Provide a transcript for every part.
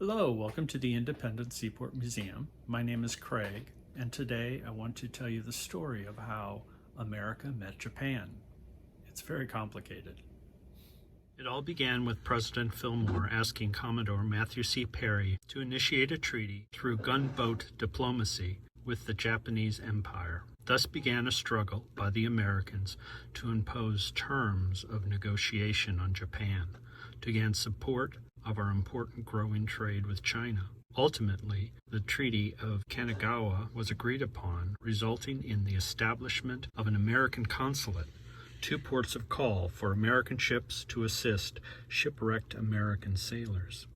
Hello, welcome to the Independent Seaport Museum. My name is Craig, and today I want to tell you the story of how America met Japan. It's very complicated. It all began with President Fillmore asking Commodore Matthew C. Perry to initiate a treaty through gunboat diplomacy with the Japanese Empire. Thus began a struggle by the Americans to impose terms of negotiation on Japan to gain support of our important growing trade with China. Ultimately, the Treaty of Kanagawa was agreed upon, resulting in the establishment of an American consulate, two ports of call for American ships to assist shipwrecked American sailors.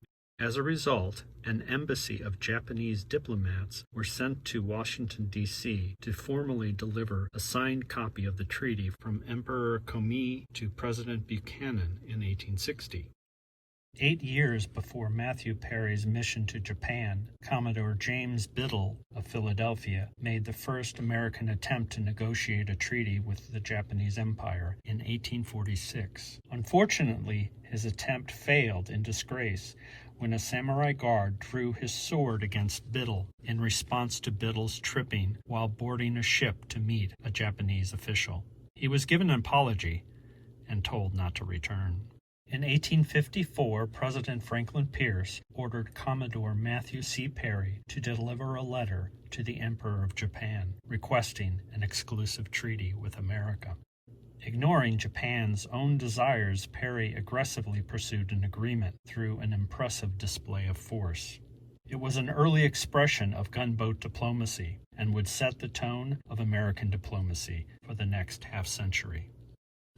As a result, an embassy of Japanese diplomats were sent to Washington, D.C. to formally deliver a signed copy of the treaty from Emperor Komei to President Buchanan in 1860. 8 years before Matthew Perry's mission to Japan, Commodore James Biddle of Philadelphia made the first American attempt to negotiate a treaty with the Japanese Empire in 1846. Unfortunately, his attempt failed in disgrace when a samurai guard drew his sword against Biddle in response to Biddle's tripping while boarding a ship to meet a Japanese official. He was given an apology and told not to return. In 1854, President Franklin Pierce ordered Commodore Matthew C. Perry to deliver a letter to the Emperor of Japan requesting an exclusive treaty with America. Ignoring Japan's own desires, Perry aggressively pursued an agreement through an impressive display of force. It was an early expression of gunboat diplomacy and would set the tone of American diplomacy for the next half-century.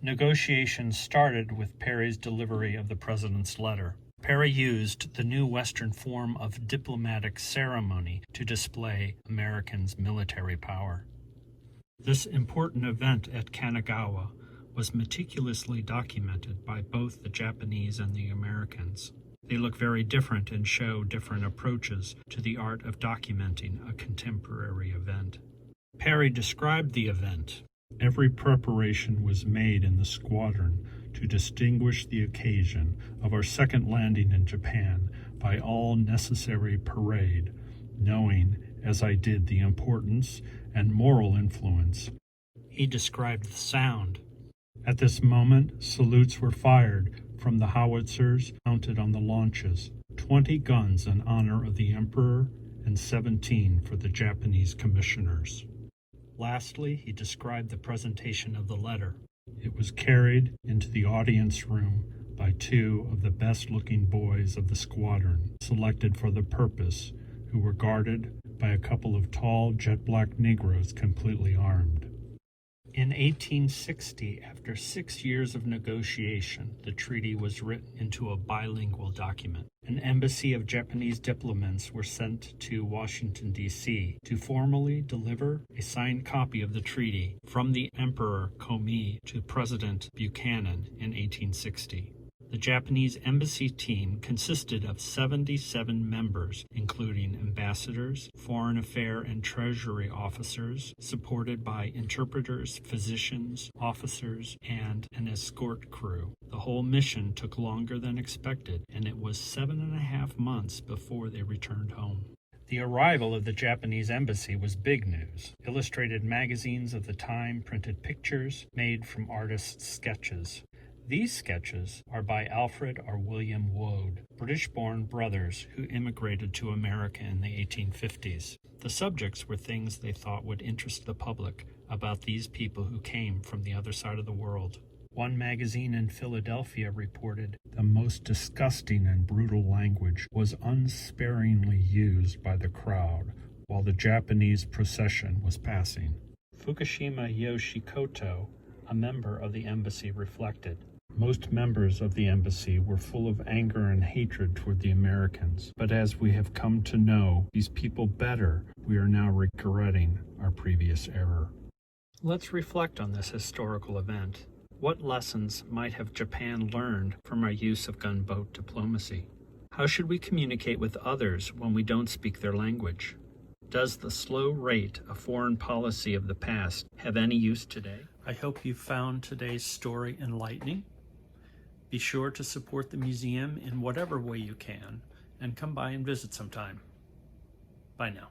Negotiations started with Perry's delivery of the president's letter. Perry used the new Western form of diplomatic ceremony to display Americans' military power. This important event at Kanagawa was meticulously documented by both the Japanese and the Americans. They look very different and show different approaches to the art of documenting a contemporary event. Perry described the event. Every preparation was made in the squadron to distinguish the occasion of our second landing in Japan by all necessary parade, knowing, as I did, the importance and moral influence. He described the sound. At this moment, salutes were fired from the howitzers mounted on the launches, 20 guns in honor of the Emperor and 17 for the Japanese commissioners. Lastly, he described the presentation of the letter. It was carried into the audience room by two of the best-looking boys of the squadron, selected for the purpose, who were guarded by a couple of tall, jet-black Negroes completely armed. In 1860, after 6 years of negotiation, the treaty was written into a bilingual document. An embassy of Japanese diplomats were sent to Washington, D.C. to formally deliver a signed copy of the treaty from the Emperor Komei to President Buchanan in 1860. The Japanese embassy team consisted of 77 members, including ambassadors, foreign affairs and treasury officers, supported by interpreters, physicians, officers, and an escort crew. The whole mission took longer than expected, and it was 7.5 months before they returned home. The arrival of the Japanese embassy was big news. Illustrated magazines of the time printed pictures made from artists' sketches. These sketches are by Alfred or William Woad, British-born brothers who immigrated to America in the 1850s. The subjects were things they thought would interest the public about these people who came from the other side of the world. One magazine in Philadelphia reported, "The most disgusting and brutal language was unsparingly used by the crowd while the Japanese procession was passing." Fukushima Yoshikoto, a member of the embassy, reflected, "Most members of the embassy were full of anger and hatred toward the Americans, but as we have come to know these people better, we are now regretting our previous error." Let's reflect on this historical event. What lessons might have Japan learned from our use of gunboat diplomacy? How should we communicate with others when we don't speak their language? Does the slow rate of foreign policy of the past have any use today? I hope you found today's story enlightening. Be sure to support the museum in whatever way you can, and come by and visit sometime. Bye now.